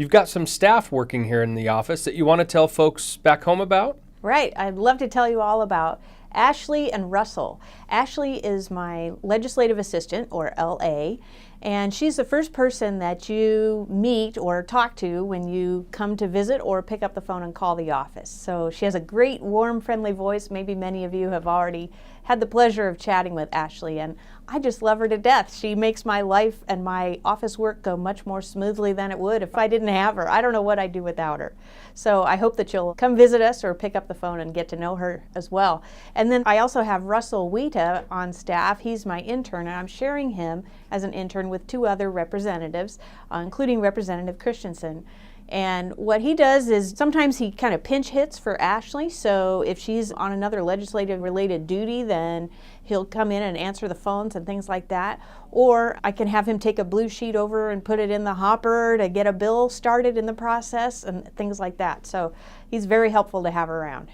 You've got some staff working here in the office that you want to tell folks back home about? Right, I'd love to tell you all about Ashley and Russell. Ashley is my legislative assistant, or LA, and she's the first person that you meet or talk to when you come to visit or pick up the phone and call the office. So she has a great, warm, friendly voice. Maybe many of you have already had the pleasure of chatting with Ashley, and I just love her to death. She makes my life and my office work go much more smoothly than it would if I didn't have her. I don't know what I'd do without her. So I hope that you'll come visit us or pick up the phone and get to know her as well. And then I also have Russell Weta on staff. He's my intern, and I'm sharing him as an intern with two other representatives, including Representative Christensen. And what he does is sometimes he kind of pinch hits for Ashley. So if she's on another legislative related duty, then he'll come in and answer the phones and things like that. Or I can have him take a blue sheet over and put it in the hopper to get a bill started in the process and things like that. So he's very helpful to have around.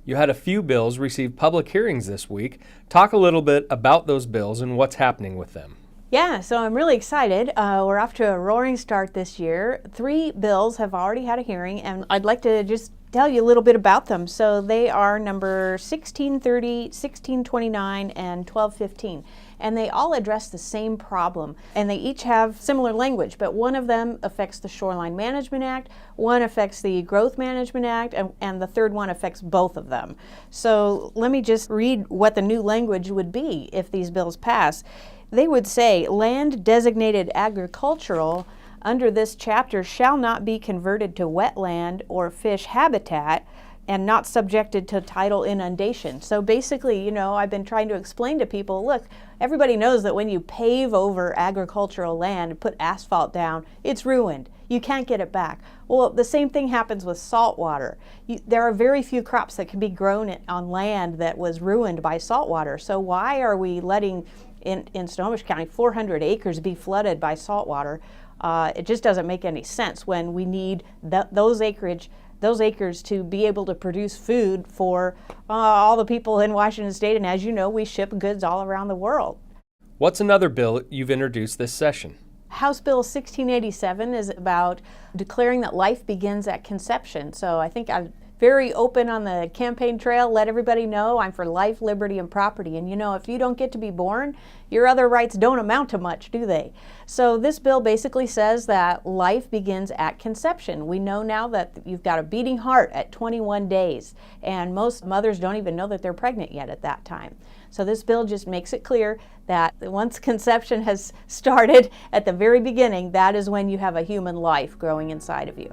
You had a few bills receive public hearings this week. Talk a little bit about those bills and what's happening with them. Yeah, so I'm really excited. We're off to a roaring start this year. 3 bills have already had a hearing, and I'd like to just tell you a little bit about them. So they are number 1630, 1629, and 1215. And they all address the same problem. And they each have similar language, but one of them affects the Shoreline Management Act, one affects the Growth Management Act, and the third one affects both of them. So let me just read what the new language would be if these bills pass. They would say, land designated agricultural under this chapter shall not be converted to wetland or fish habitat and not subjected to tidal inundation. So basically, I've been trying to explain to people, look, everybody knows that when you pave over agricultural land and put asphalt down, it's ruined. You can't get it back. Well, the same thing happens with salt water. There are very few crops that can be grown on land that was ruined by salt water. So why are we letting in Snohomish County 400 acres be flooded by salt water? It just doesn't make any sense when we need those acres to be able to produce food for all the people in Washington State. And as you know, we ship goods all around the world. What's another bill you've introduced this session? House Bill 1687 is about declaring that life begins at conception. So I think I'm very open on the campaign trail, let everybody know I'm for life, liberty, and property. And if you don't get to be born, your other rights don't amount to much, do they? So this bill basically says that life begins at conception. We know now that you've got a beating heart at 21 days, and most mothers don't even know that they're pregnant yet at that time. So this bill just makes it clear that once conception has started at the very beginning, that is when you have a human life growing inside of you.